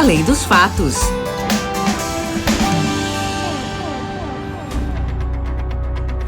Além dos Fatos.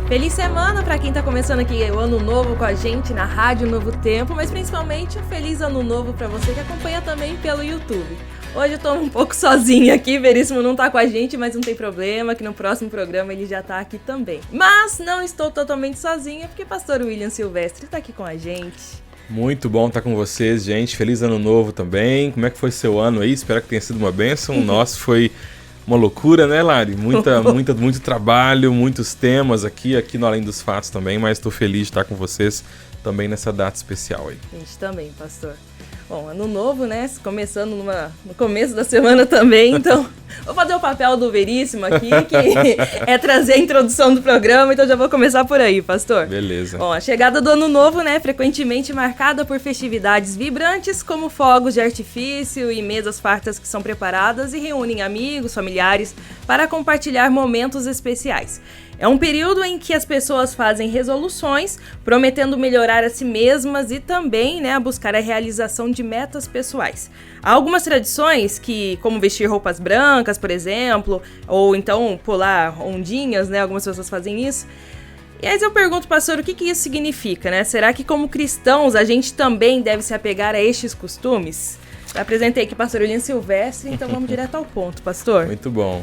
Feliz semana para quem está começando aqui o Ano Novo com a gente na Rádio Novo Tempo, mas principalmente um feliz Ano Novo para você que acompanha também pelo YouTube. Hoje eu tô um pouco sozinha aqui, Veríssimo não tá com a gente, mas não tem problema, que no próximo programa ele já tá aqui também. Mas não estou totalmente sozinha, porque pastor William Silvestre tá aqui com a gente. Muito bom estar com vocês, gente. Feliz Ano Novo também. Como é que foi seu ano aí? Espero que tenha sido uma bênção. O nosso foi uma loucura, né, Lari? Muito trabalho, muitos temas aqui no Além dos Fatos também, mas estou feliz de estar com vocês também nessa data especial aí. A gente também, pastor. Bom, ano novo, né? Começando no começo da semana também, então vou fazer o papel do Veríssimo aqui, que é trazer a introdução do programa, então já vou começar por aí, pastor. Beleza. Bom, a chegada do ano novo, né, frequentemente marcada por festividades vibrantes, como fogos de artifício e mesas fartas que são preparadas e reúnem amigos, familiares, para compartilhar momentos especiais. É um período em que as pessoas fazem resoluções, prometendo melhorar a si mesmas e também, né, buscar a realização de metas pessoais. Há algumas tradições como vestir roupas brancas, por exemplo, ou então pular ondinhas, né, algumas pessoas fazem isso. E aí eu pergunto, pastor, o que isso significa, né? Será que como cristãos a gente também deve se apegar a estes costumes? Eu apresentei aqui o pastor William Silvestre, então vamos direto ao ponto, pastor. Muito bom.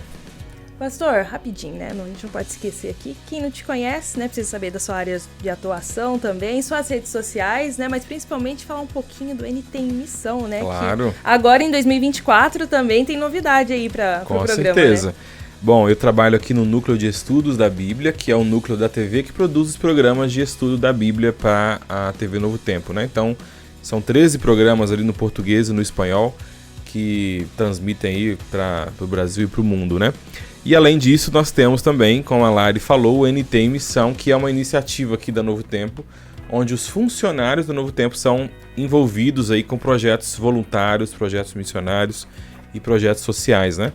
Pastor, rapidinho, né? A gente não pode esquecer aqui. Quem não te conhece, né? Precisa saber da sua área de atuação também, suas redes sociais, né? Mas principalmente falar um pouquinho do NT em Missão, né? Claro. Que agora em 2024 também tem novidade aí para o programa. Com certeza. Né? Bom, eu trabalho aqui no Núcleo de Estudos da Bíblia, que é o núcleo da TV que produz os programas de estudo da Bíblia para a TV Novo Tempo, né? Então, são 13 programas ali no português e no espanhol que transmitem aí para o Brasil e para o mundo, né? E além disso, nós temos também, como a Lari falou, o NT em Missão, que é uma iniciativa aqui da Novo Tempo, onde os funcionários da Novo Tempo são envolvidos aí com projetos voluntários, projetos missionários e projetos sociais, né?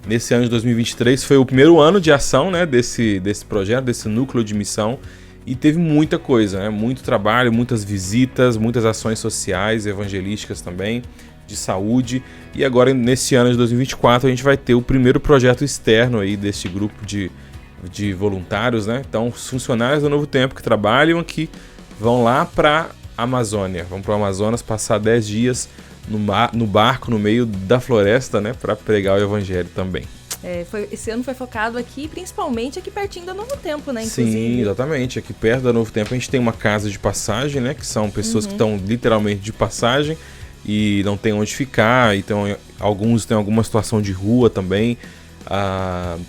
Nesse ano de 2023 foi o primeiro ano de ação, né, desse projeto, desse núcleo de missão, e teve muita coisa, né? Muito trabalho, muitas visitas, muitas ações sociais, evangelísticas também, de saúde, e agora nesse ano de 2024 a gente vai ter o primeiro projeto externo aí deste grupo de voluntários, né? Então os funcionários do Novo Tempo que trabalham aqui vão lá para a Amazônia, vão para o Amazonas passar 10 dias no barco no meio da floresta, né? Para pregar o evangelho também. Esse ano foi focado aqui, principalmente aqui pertinho da Novo Tempo, né? Inclusive. Sim, exatamente. Aqui perto da Novo Tempo a gente tem uma casa de passagem, né? Que são pessoas que estão literalmente de passagem e não tem onde ficar, então alguns têm alguma situação de rua também,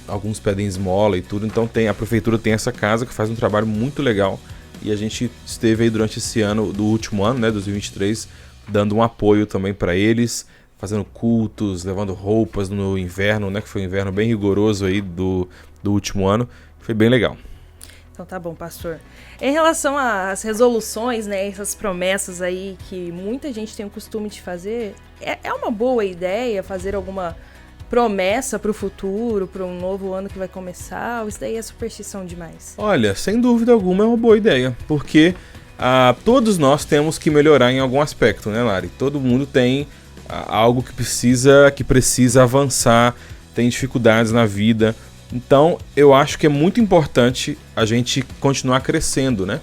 alguns pedem esmola e tudo, então a prefeitura tem essa casa que faz um trabalho muito legal e a gente esteve aí durante esse ano, do último ano, né, 2023, dando um apoio também para eles, fazendo cultos, levando roupas no inverno, né, que foi um inverno bem rigoroso aí do último ano, foi bem legal. Então tá bom, pastor. Em relação às resoluções, né, essas promessas aí que muita gente tem o costume de fazer, é uma boa ideia fazer alguma promessa para o futuro, para um novo ano que vai começar, ou isso daí é superstição demais? Olha, sem dúvida alguma é uma boa ideia, porque todos nós temos que melhorar em algum aspecto, né, Lari? Todo mundo tem algo que precisa avançar, tem dificuldades na vida. Então, eu acho que é muito importante a gente continuar crescendo, né?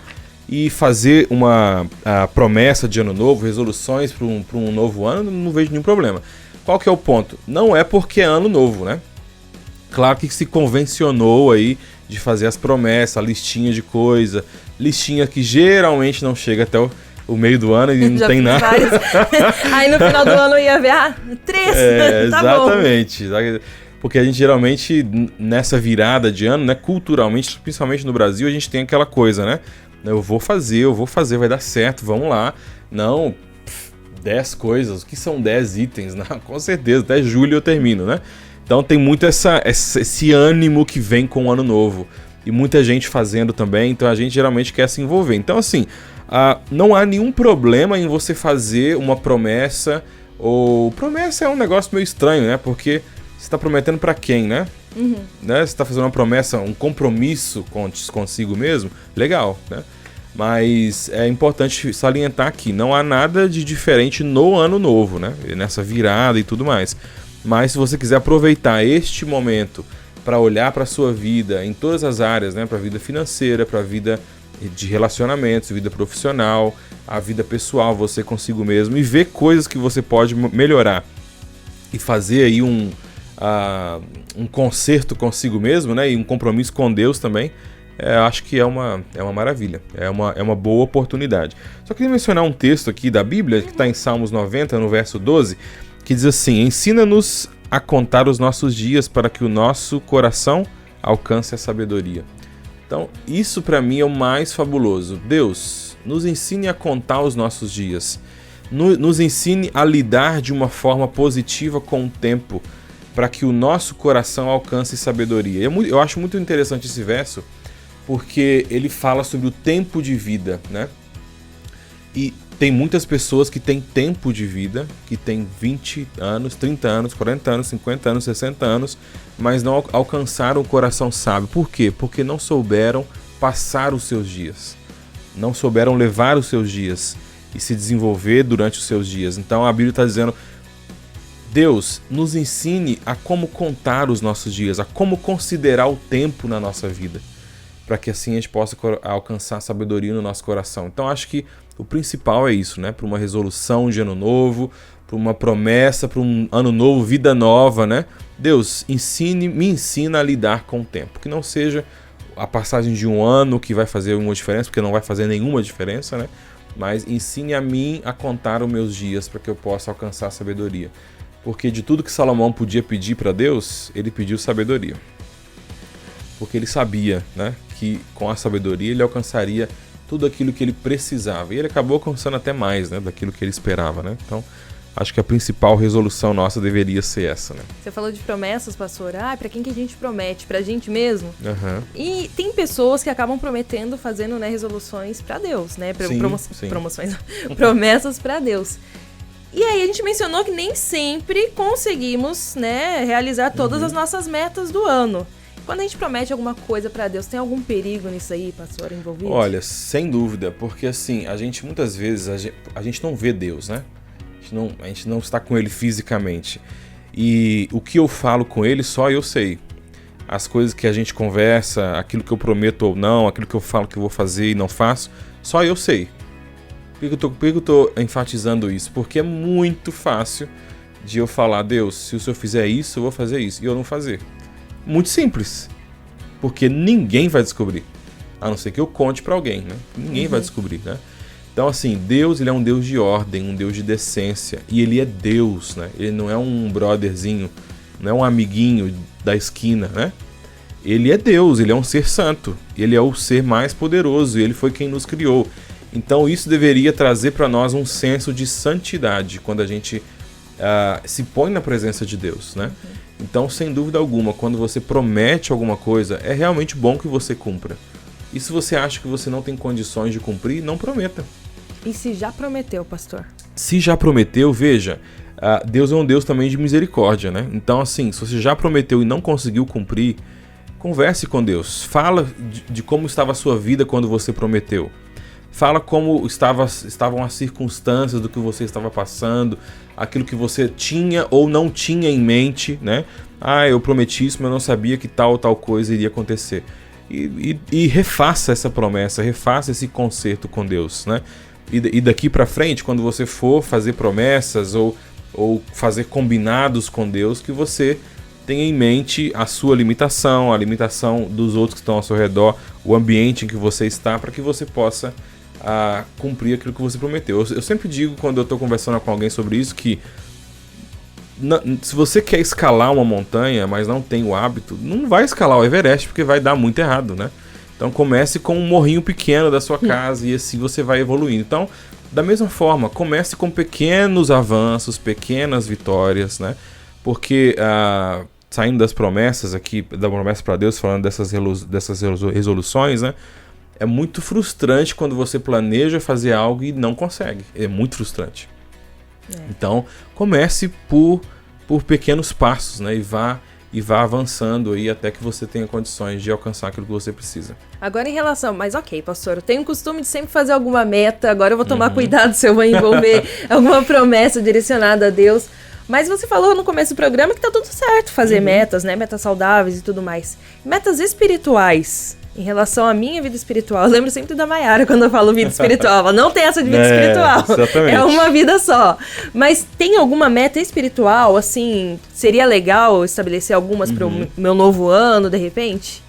E fazer uma promessa de ano novo, resoluções para um novo ano, não vejo nenhum problema. Qual que é o ponto? Não é porque é ano novo, né? Claro que se convencionou aí de fazer as promessas, a listinha de coisa, listinha que geralmente não chega até o meio do ano e não tem nada. Aí no final do ano eu ia ver, 3, tá exatamente. Bom. Porque a gente geralmente, nessa virada de ano, né, culturalmente, principalmente no Brasil, a gente tem aquela coisa, né? Eu vou fazer, vai dar certo, vamos lá. Não, 10 coisas, o que são 10 itens? Não, com certeza, até julho eu termino, né? Então tem muito esse ânimo que vem com o ano novo. E muita gente fazendo também, então a gente geralmente quer se envolver. Então assim, não há nenhum problema em você fazer uma promessa, ou promessa é um negócio meio estranho, né? Porque você está prometendo para quem, né? Né? Você está fazendo uma promessa, um compromisso consigo mesmo, legal, né? Mas é importante salientar que não há nada de diferente no ano novo, né? Nessa virada e tudo mais. Mas se você quiser aproveitar este momento para olhar para a sua vida em todas as áreas, né? Para a vida financeira, para a vida de relacionamentos, vida profissional, a vida pessoal, você consigo mesmo, e ver coisas que você pode melhorar e fazer aí um conserto consigo mesmo, né? E um compromisso com Deus também, acho que é uma maravilha, é uma boa oportunidade. Só queria mencionar um texto aqui da Bíblia, que está em Salmos 90, no verso 12, que diz assim: ensina-nos a contar os nossos dias para que o nosso coração alcance a sabedoria. Então, isso para mim é o mais fabuloso. Deus, nos ensine a contar os nossos dias. Nos ensine a lidar de uma forma positiva com o tempo, para que o nosso coração alcance sabedoria. Eu acho muito interessante esse verso, porque ele fala sobre o tempo de vida, né? E tem muitas pessoas que têm tempo de vida, que têm 20 anos, 30 anos, 40 anos, 50 anos, 60 anos, mas não alcançaram o coração sábio. Por quê? Porque não souberam passar os seus dias. Não souberam levar os seus dias e se desenvolver durante os seus dias. Então a Bíblia está dizendo: Deus, nos ensine a como contar os nossos dias, a como considerar o tempo na nossa vida, para que assim a gente possa alcançar sabedoria no nosso coração. Então acho que o principal é isso, né? Para uma resolução de ano novo, para uma promessa, para um ano novo, vida nova, né? Deus, me ensina a lidar com o tempo. Que não seja a passagem de um ano que vai fazer uma diferença, porque não vai fazer nenhuma diferença, né? Mas ensine a mim a contar os meus dias para que eu possa alcançar sabedoria. Porque de tudo que Salomão podia pedir para Deus, ele pediu sabedoria. Porque ele sabia, né, que com a sabedoria ele alcançaria tudo aquilo que ele precisava. E ele acabou alcançando até mais, né, daquilo que ele esperava, né? Então, acho que a principal resolução nossa deveria ser essa, né? Você falou de promessas, pastor. Para quem que a gente promete? Pra gente mesmo? Uhum. E tem pessoas que acabam prometendo, fazendo, né, resoluções pra Deus, né? Sim. Promessas pra Deus. E aí a gente mencionou que nem sempre conseguimos, né, realizar todas as nossas metas do ano. Quando a gente promete alguma coisa pra Deus, tem algum perigo nisso aí, pastor, envolvido? Olha, sem dúvida, porque assim, a gente muitas vezes, a gente não vê Deus, né? A gente não está com Ele fisicamente. E o que eu falo com Ele, só eu sei. As coisas que a gente conversa, aquilo que eu prometo ou não, aquilo que eu falo que eu vou fazer e não faço, só eu sei. Por que eu tô enfatizando isso? Porque é muito fácil de eu falar: Deus, se o Senhor fizer isso, eu vou fazer isso, e eu não fazer. Muito simples, porque ninguém vai descobrir, a não ser que eu conte para alguém, né? Ninguém vai descobrir, né? Então assim, Deus, ele é um Deus de ordem, um Deus de decência, e ele é Deus, né? Ele não é um brotherzinho, não é um amiguinho da esquina, né? Ele é Deus, ele é um ser santo, ele é o ser mais poderoso, ele foi quem nos criou. Então isso deveria trazer para nós um senso de santidade quando a gente se põe na presença de Deus, né? Então, sem dúvida alguma, quando você promete alguma coisa, é realmente bom que você cumpra. E se você acha que você não tem condições de cumprir, não prometa. E se já prometeu, pastor? Se já prometeu, veja, Deus é um Deus também de misericórdia, né? Então, assim, se você já prometeu e não conseguiu cumprir, converse com Deus. Fala de como estava a sua vida quando você prometeu. Fala como estavam as circunstâncias do que você estava passando, aquilo que você tinha ou não tinha em mente, né? Eu prometi isso, mas eu não sabia que tal coisa iria acontecer. E refaça essa promessa, refaça esse concerto com Deus, né? E daqui para frente, quando você for fazer promessas ou fazer combinados com Deus, que você tenha em mente a sua limitação, a limitação dos outros que estão ao seu redor, o ambiente em que você está, para que você possa cumprir aquilo que você prometeu. Eu sempre digo, quando eu estou conversando com alguém sobre isso, que se você quer escalar uma montanha, mas não tem o hábito, não vai escalar o Everest, porque vai dar muito errado, né? Então comece com um morrinho pequeno da sua casa e assim você vai evoluindo. Então, da mesma forma, comece com pequenos avanços, pequenas vitórias, né? Porque saindo das promessas aqui, da promessa para Deus, falando dessas resoluções, né? É muito frustrante quando você planeja fazer algo e não consegue. É muito frustrante. Então, comece por pequenos passos, né? E vá avançando aí até que você tenha condições de alcançar aquilo que você precisa. Agora em relação... Mas ok, pastor, eu tenho o costume de sempre fazer alguma meta. Agora eu vou tomar cuidado se eu vou envolver alguma promessa direcionada a Deus. Mas você falou no começo do programa que tá tudo certo fazer metas, né? Metas saudáveis e tudo mais. Metas espirituais. Em relação à minha vida espiritual, eu lembro sempre da Mayara quando eu falo vida espiritual. Ela não tem essa de vida espiritual. Exatamente. É uma vida só. Mas tem alguma meta espiritual, assim, seria legal estabelecer algumas para o meu novo ano, de repente?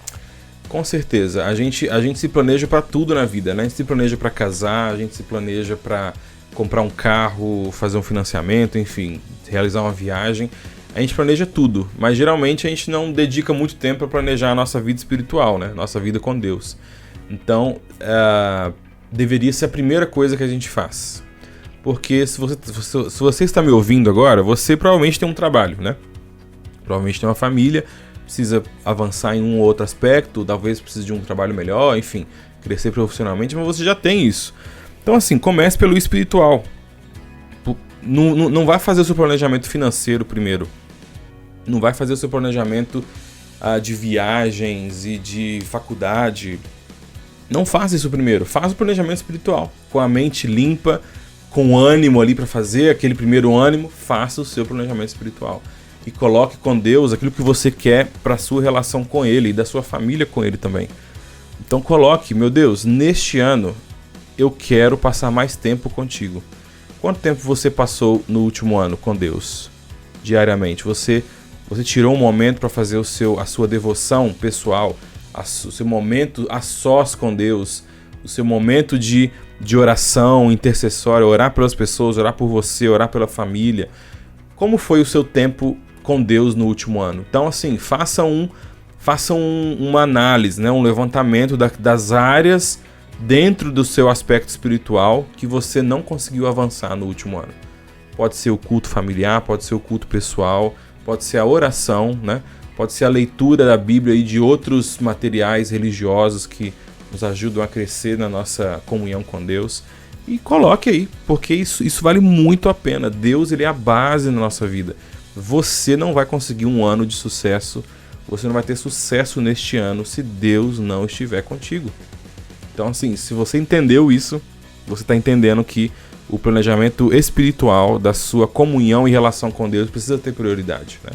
Com certeza. A gente se planeja para tudo na vida, né? A gente se planeja para casar, a gente se planeja para comprar um carro, fazer um financiamento, enfim, realizar uma viagem. A gente planeja tudo, mas geralmente a gente não dedica muito tempo para planejar a nossa vida espiritual, né? Nossa vida com Deus. Então, deveria ser a primeira coisa que a gente faz. Porque se você está me ouvindo agora, você provavelmente tem um trabalho, né? Provavelmente tem uma família, precisa avançar em um ou outro aspecto, talvez precise de um trabalho melhor, enfim, crescer profissionalmente, mas você já tem isso. Então, assim, comece pelo espiritual. Não vai fazer o seu planejamento financeiro primeiro. Não vai fazer o seu planejamento de viagens e de faculdade. Não faça isso primeiro. Faça o planejamento espiritual. Com a mente limpa, com ânimo ali para fazer aquele primeiro ânimo, faça o seu planejamento espiritual. E coloque com Deus aquilo que você quer para a sua relação com Ele e da sua família com Ele também. Então coloque, meu Deus, neste ano eu quero passar mais tempo contigo. Quanto tempo você passou no último ano com Deus? Diariamente. Você tirou um momento para fazer a sua devoção pessoal, o seu momento a sós com Deus, o seu momento de oração intercessória, orar pelas pessoas, orar por você, orar pela família. Como foi o seu tempo com Deus no último ano? Então, assim, faça uma análise, né? Um levantamento das áreas dentro do seu aspecto espiritual que você não conseguiu avançar no último ano. Pode ser o culto familiar, pode ser o culto pessoal, pode ser a oração, né? Pode ser a leitura da Bíblia e de outros materiais religiosos que nos ajudam a crescer na nossa comunhão com Deus. E coloque aí, porque isso vale muito a pena. Deus, ele é a base na nossa vida. Você não vai conseguir um ano de sucesso, você não vai ter sucesso neste ano se Deus não estiver contigo. Então, assim, se você entendeu isso, você está entendendo que o planejamento espiritual da sua comunhão e relação com Deus precisa ter prioridade, né?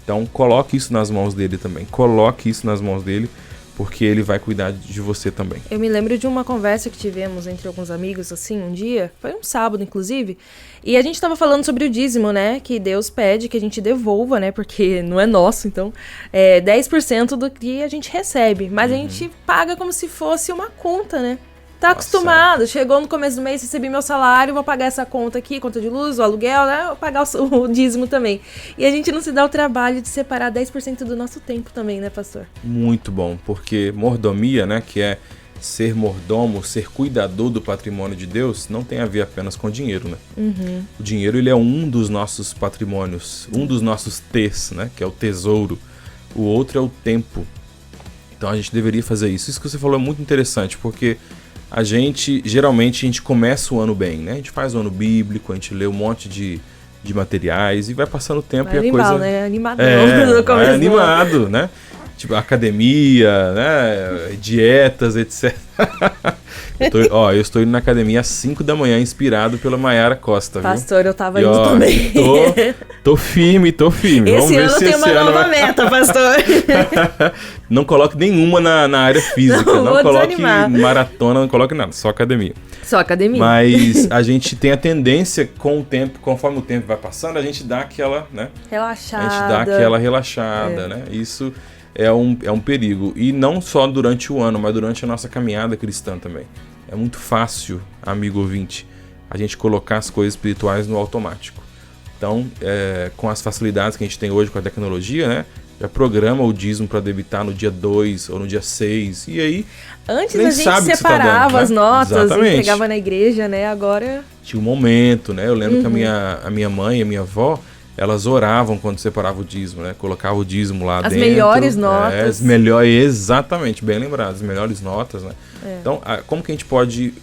Então, coloque isso nas mãos dele também. Coloque isso nas mãos dele, porque ele vai cuidar de você também. Eu me lembro de uma conversa que tivemos entre alguns amigos, assim, um dia, foi um sábado, inclusive, e a gente tava falando sobre o dízimo, né, que Deus pede que a gente devolva, né, porque não é nosso, então, 10% do que a gente recebe, mas a gente paga como se fosse uma conta, né. Tá acostumado, chegou no começo do mês, recebi meu salário, vou pagar essa conta aqui, conta de luz, o aluguel, né, vou pagar o dízimo também. E a gente não se dá o trabalho de separar 10% do nosso tempo também, né, pastor? Muito bom, porque mordomia, né, que é ser mordomo, ser cuidador do patrimônio de Deus, não tem a ver apenas com dinheiro, né? O dinheiro, ele é um dos nossos patrimônios, um dos nossos T's, né, que é o tesouro. O outro é o tempo. Então a gente deveria fazer isso. Isso que você falou é muito interessante, porque geralmente a gente começa o ano bem, né? A gente faz o ano bíblico, a gente lê um monte de materiais e vai passando o tempo e a coisa... né? Animadão no começo. Animado, né? Tipo, academia, né? Dietas, etc. Eu estou indo na academia às 5 da manhã, inspirado pela Mayara Costa, viu? Pastor, eu tava indo também. Tô firme. Vamos ver ano se tem uma nova meta, pastor. Não coloque nenhuma na área física. Não coloque desanimar. maratona, não coloque nada. Só academia. Só academia. Mas a gente tem a tendência, com o tempo, conforme o tempo vai passando, a gente dá aquela, né? Relaxada. A gente dá aquela relaxada, né? Isso é um perigo. E não só durante o ano, mas durante a nossa caminhada cristã também. É muito fácil, amigo ouvinte, a gente colocar as coisas espirituais no automático. Então, com as facilidades que a gente tem hoje com a tecnologia, né? Já programa o dízimo para debitar no dia 2 ou no dia 6. E aí, antes nem a gente sabe separava dando, as né? notas Exatamente. e entregava na igreja, né? Agora... Tinha um momento, né? Eu lembro que a minha mãe e a minha avó, elas oravam quando separava o dízimo, né? Colocava o dízimo lá dentro. As melhores notas. Exatamente, bem lembrado. As melhores notas, né? Então, como que a gente pode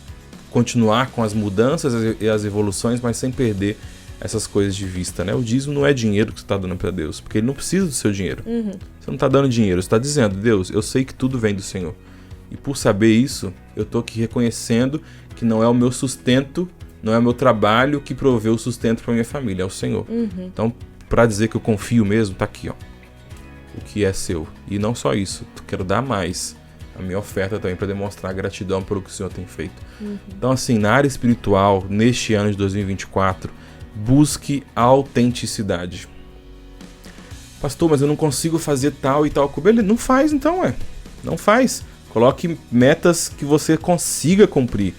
continuar com as mudanças e as evoluções, mas sem perder essas coisas de vista, né? O dízimo não é dinheiro que você está dando para Deus, porque Ele não precisa do seu dinheiro. Você não está dando dinheiro, você está dizendo: Deus, eu sei que tudo vem do Senhor. E por saber isso, eu estou aqui reconhecendo que não é o meu sustento, Não é o meu trabalho que provê o sustento para minha família, é o Senhor. Então, para dizer que eu confio mesmo, tá aqui, ó. O que é seu. E não só isso, eu quero dar mais. A minha oferta também para demonstrar gratidão pelo que o Senhor tem feito. Então, assim, na área espiritual, neste ano de 2024, busque autenticidade. Pastor, mas eu não consigo fazer tal e tal coisa. Ele não faz então, não faz. Coloque metas que você consiga cumprir.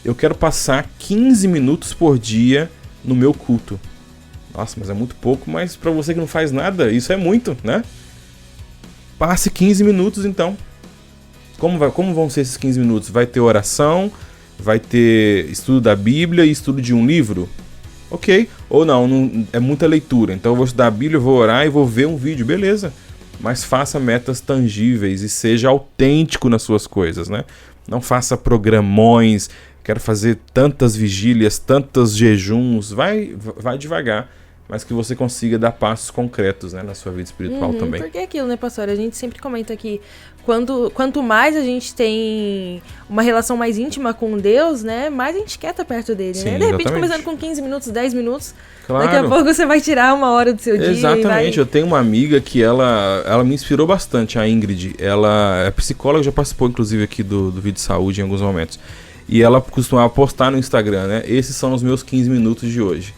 Eu quero passar 15 minutos por dia no meu culto. Nossa, mas é muito pouco, mas para você que não faz nada, isso é muito, né? Passe 15 minutos então. Como vão ser esses 15 minutos? Vai ter oração, vai ter estudo da Bíblia e estudo de um livro? Ok. Ou não, é muita leitura. Então eu vou estudar a Bíblia, eu vou orar e vou ver um vídeo. Beleza. Mas faça metas tangíveis e seja autêntico nas suas coisas, né? Não faça programões, quero fazer tantas vigílias, tantos jejuns. Vai devagar. Mas que você consiga dar passos concretos, né, na sua vida espiritual também. Porque é aquilo, né, pastor? A gente sempre comenta que quanto mais a gente tem uma relação mais íntima com Deus, né, mais a gente quer estar perto dele, Sim, né? De repente, exatamente. começando com 15 minutos, 10 minutos, Claro. daqui a pouco você vai tirar uma hora do seu dia. Exatamente. Eu tenho uma amiga que ela me inspirou bastante, a Ingrid. Ela é psicóloga, já participou, inclusive, aqui do Vídeo Saúde em alguns momentos. E ela costumava postar no Instagram, né? Esses são os meus 15 minutos de hoje.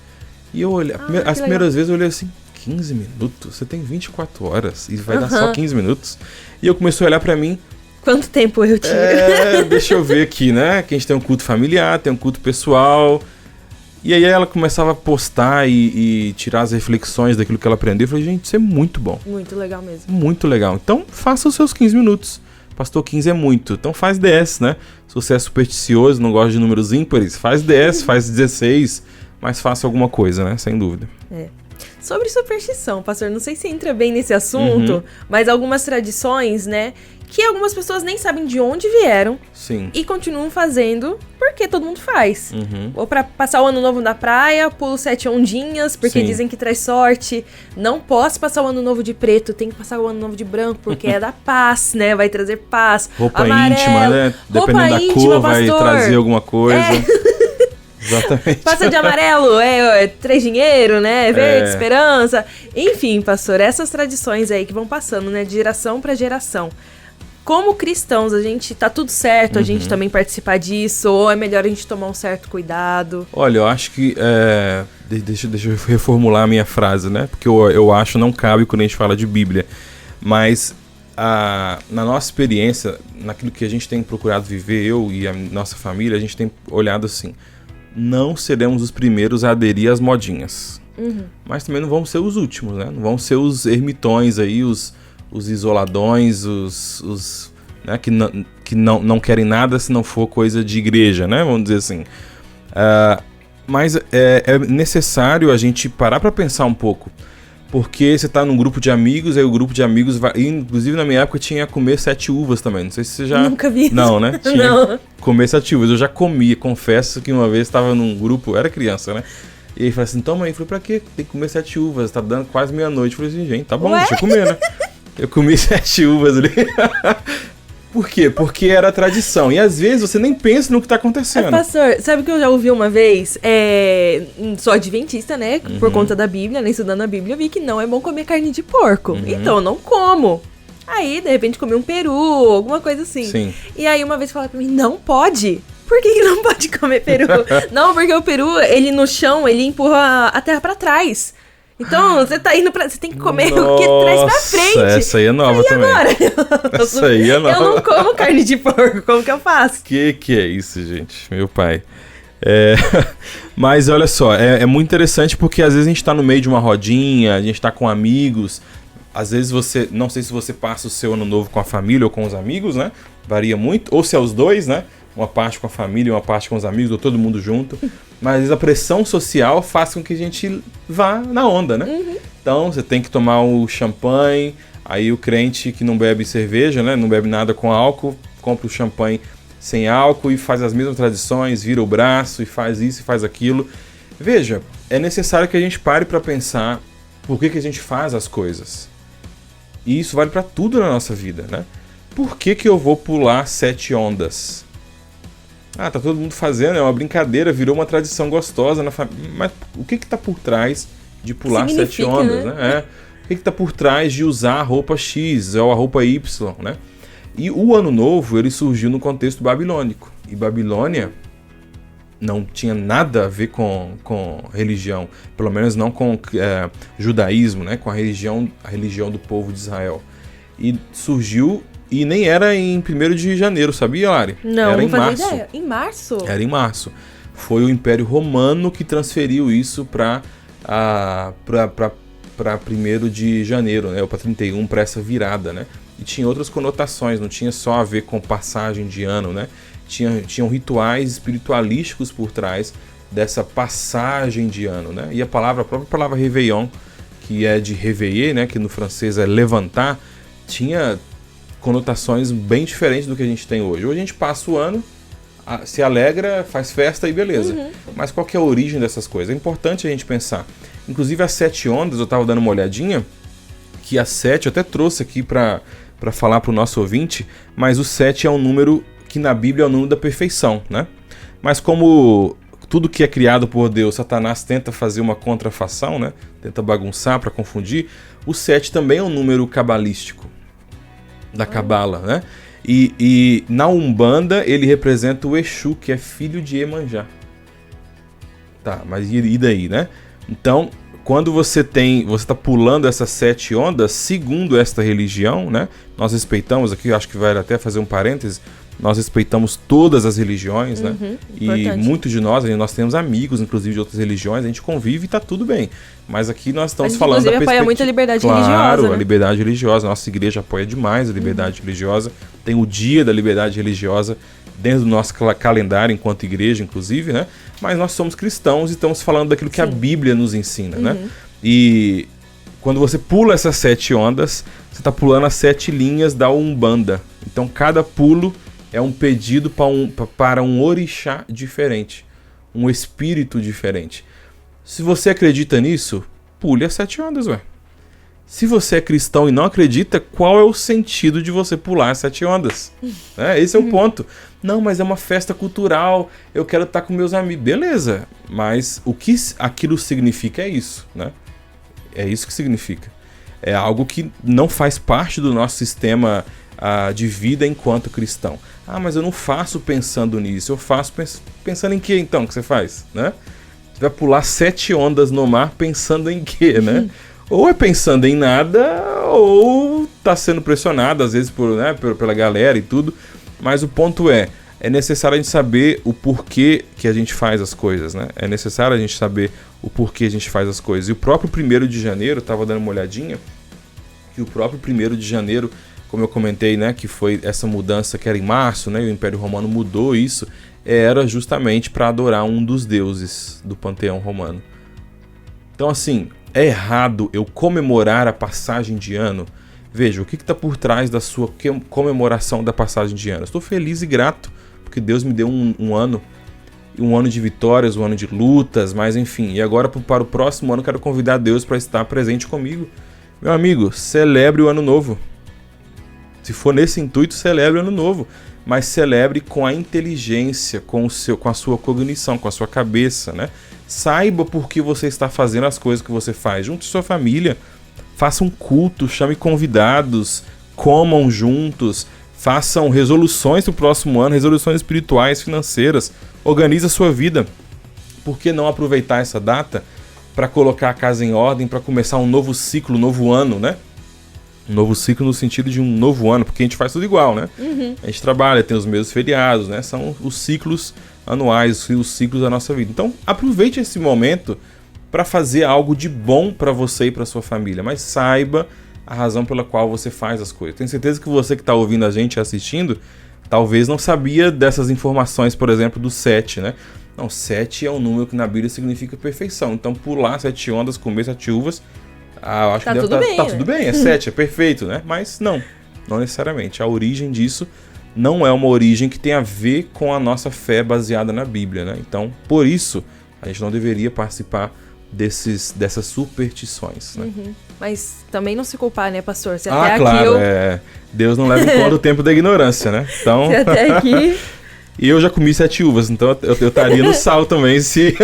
E eu olhei, as primeiras vezes eu olhei assim, 15 minutos? Você tem 24 horas e vai dar só 15 minutos? E eu comecei a olhar pra mim. Quanto tempo eu tiro? Deixa eu ver aqui, né? Que a gente tem um culto familiar, tem um culto pessoal. E aí ela começava a postar e tirar as reflexões daquilo que ela aprendeu. Eu falei, gente, isso é muito bom. Muito legal mesmo. Muito legal. Então, faça os seus 15 minutos. Pastor, 15 é muito. Então faz 10, né? Se você é supersticioso, não gosta de números ímpares, faz 10, faz 16. Mas faça alguma coisa, né? Sem dúvida. Sobre superstição, pastor, não sei se entra bem nesse assunto, mas algumas tradições, né, que algumas pessoas nem sabem de onde vieram. Sim. E continuam fazendo porque todo mundo faz. Ou pra passar o ano novo na praia, pulo 7 ondinhas, porque dizem que traz sorte. Não posso passar o ano novo de preto, tem que passar o ano novo de branco, porque é da paz, né? Vai trazer paz. Roupa Amarelo, íntima, né? Dependendo da cor, vai trazer alguma coisa. Exatamente. Passa de amarelo, traz dinheiro, né? Verde, esperança. Enfim, pastor, essas tradições aí que vão passando, né? De geração pra geração. Como cristãos, a gente tá tudo certo, a gente também participar disso, ou é melhor a gente tomar um certo cuidado? Olha, eu acho que... Deixa eu reformular a minha frase, né? Porque eu acho não cabe quando a gente fala de Bíblia. Mas na nossa experiência, naquilo que a gente tem procurado viver, eu e a nossa família, a gente tem olhado assim... Não seremos os primeiros a aderir às modinhas. Mas também não vamos ser os últimos, né? Não vamos ser os ermitões aí, os isoladões, os né? que não querem nada se não for coisa de igreja, né? Vamos dizer assim. Mas é necessário a gente parar para pensar um pouco. Porque você tá num grupo de amigos, aí o grupo de amigos vai... Inclusive, na minha época, tinha comer 7 uvas também. Não sei se você já... Nunca vi isso. Não, né? Tinha Não. Comer 7 uvas. Eu já comia. Confesso que uma vez estava num grupo... Era criança, né? E aí falei assim, toma aí. Eu falei, pra quê? Tem que comer 7 uvas. Tá dando quase meia-noite. Eu falei assim, gente, tá bom, deixa eu comer, né? Eu comi 7 uvas ali. Por quê? Porque era tradição. E às vezes você nem pensa no que tá acontecendo. Pastor, sabe o que eu já ouvi uma vez? Sou adventista, né? Por conta da Bíblia, né? Estudando a Bíblia, eu vi que não é bom comer carne de porco. Então eu não como. Aí, de repente, comi um peru, alguma coisa assim. Sim. E aí uma vez falaram pra mim, não pode. Por que não pode comer peru? Não, porque o peru, ele no chão, ele empurra a terra pra trás. Então, você tá indo pra... Você tem que comer o que traz pra frente. Essa aí é nova também. Agora? Essa aí é nova. Eu não como carne de porco, como que eu faço? Que é isso, gente? Meu pai. Mas olha só, é muito interessante porque às vezes a gente tá no meio de uma rodinha, a gente tá com amigos. Às vezes você... Não sei se você passa o seu ano novo com a família ou com os amigos, né? Varia muito. Ou se é os dois, né? Uma parte com a família, uma parte com os amigos, ou todo mundo junto. Mas às vezes a pressão social faz com que a gente vá na onda, né? Então você tem que tomar o champanhe. Aí o crente que não bebe cerveja, né? Não bebe nada com álcool, compra o champanhe sem álcool e faz as mesmas tradições, vira o braço e faz isso e faz aquilo. Veja, é necessário que a gente pare para pensar por que a gente faz as coisas. E isso vale para tudo na nossa vida, né? Por que eu vou pular 7 ondas? Ah, tá todo mundo fazendo, é uma brincadeira, virou uma tradição gostosa na família. Mas o que tá por trás de pular 7 ondas, né? O que tá por trás de usar a roupa X ou a roupa Y, né? E o Ano Novo, ele surgiu no contexto babilônico. E Babilônia não tinha nada a ver com religião, pelo menos não com judaísmo, né? Com a religião do povo de Israel. E surgiu, e nem era em 1º de janeiro, sabia, Lari? Não, era não fazia ideia. Em março? Era em março. Foi o Império Romano que transferiu isso para 1º de janeiro, né? Ou para 31, para essa virada, né? E tinha outras conotações, não tinha só a ver com passagem de ano, né? Tinham rituais espiritualísticos por trás dessa passagem de ano, né? E a própria palavra Réveillon, que é de réveiller, né? Que no francês é levantar, tinha conotações bem diferentes do que a gente tem hoje. Hoje a gente passa o ano, se alegra, faz festa e beleza. Uhum. Mas qual que é a origem dessas coisas? É importante a gente pensar. Inclusive as 7 ondas, eu estava dando uma olhadinha, que a 7, eu até trouxe aqui para falar para o nosso ouvinte, mas o 7 é um número que na Bíblia é o número da perfeição, né? Mas como tudo que é criado por Deus, Satanás tenta fazer uma contrafação, né? Tenta bagunçar para confundir, o 7 também é um número cabalístico, da Cabala, né? E na Umbanda ele representa o Exu, que é filho de Iemanjá. Tá, mas e daí, né? Então, quando você está pulando essas 7 ondas, segundo esta religião, né? Nós respeitamos aqui, acho que vai até fazer um parêntese, nós respeitamos todas as religiões, né? E muitos de nós temos amigos, inclusive de outras religiões, a gente convive e tá tudo bem. Mas aqui nós estamos falando da perspectiva... apoia muito a liberdade religiosa. Claro, né? A liberdade religiosa. Nossa igreja apoia demais a liberdade religiosa. Tem o dia da liberdade religiosa dentro do nosso calendário enquanto igreja, inclusive, né? Mas nós somos cristãos e estamos falando daquilo que a Bíblia nos ensina, né? E quando você pula essas 7 ondas, você está pulando as 7 linhas da Umbanda. Então cada pulo é um pedido para um orixá diferente, um espírito diferente. Se você acredita nisso, pule as 7 ondas, ué. Se você é cristão e não acredita, qual é o sentido de você pular as 7 ondas? Esse é o ponto. Não, mas é uma festa cultural, eu quero estar com meus amigos. Beleza, mas o que aquilo significa é isso, né? É isso que significa. É algo que não faz parte do nosso sistema de vida enquanto cristão. Ah, mas eu não faço pensando nisso. Eu faço pensando em que então que você faz, né? Você vai pular 7 ondas no mar pensando em quê, né? Ou é pensando em nada, ou tá sendo pressionado, às vezes, pela galera e tudo. Mas o ponto é necessário a gente saber o porquê que a gente faz as coisas, né? É necessário a gente saber o porquê a gente faz as coisas. E o próprio 1º de janeiro, eu tava dando uma olhadinha, que o próprio 1º de janeiro, como eu comentei, né, que foi essa mudança que era em março, né, e o Império Romano mudou isso, era justamente para adorar um dos deuses do panteão romano. Então, assim, é errado eu comemorar a passagem de ano? Veja, o que está por trás da sua comemoração da passagem de ano? Estou feliz e grato, porque Deus me deu um ano de vitórias, um ano de lutas, mas enfim. E agora, para o próximo ano, quero convidar Deus para estar presente comigo. Meu amigo, celebre o Ano Novo. Se for nesse intuito, celebre o Ano Novo, mas celebre com a inteligência, com a sua cognição, com a sua cabeça, né? Saiba por que você está fazendo as coisas que você faz. Junte sua família, faça um culto, chame convidados, comam juntos, façam resoluções para o próximo ano, resoluções espirituais, financeiras, organize a sua vida. Por que não aproveitar essa data para colocar a casa em ordem, para começar um novo ciclo, um novo ano, né? Um novo ciclo no sentido de um novo ano, porque a gente faz tudo igual, né? A gente trabalha, tem os mesmos feriados, né? São os ciclos anuais, os ciclos da nossa vida. Então, aproveite esse momento para fazer algo de bom para você e para sua família, mas saiba a razão pela qual você faz as coisas. Tenho certeza que você que está ouvindo a gente assistindo, talvez não sabia dessas informações, por exemplo, do 7, né? Não, 7 é um número que na Bíblia significa perfeição. Então, pular 7 ondas, comer 7 uvas, eu acho que tudo bem, é 7, é perfeito, né? Mas não necessariamente. A origem disso não é uma origem que tem a ver com a nossa fé baseada na Bíblia, né? Então, por isso, a gente não deveria participar dessas superstições, né? Mas também não se culpar, né, pastor? Se até claro, Deus não leva em conta o tempo da ignorância, né? Então... Se até aqui E eu já comi 7 uvas, então eu estaria no sal também se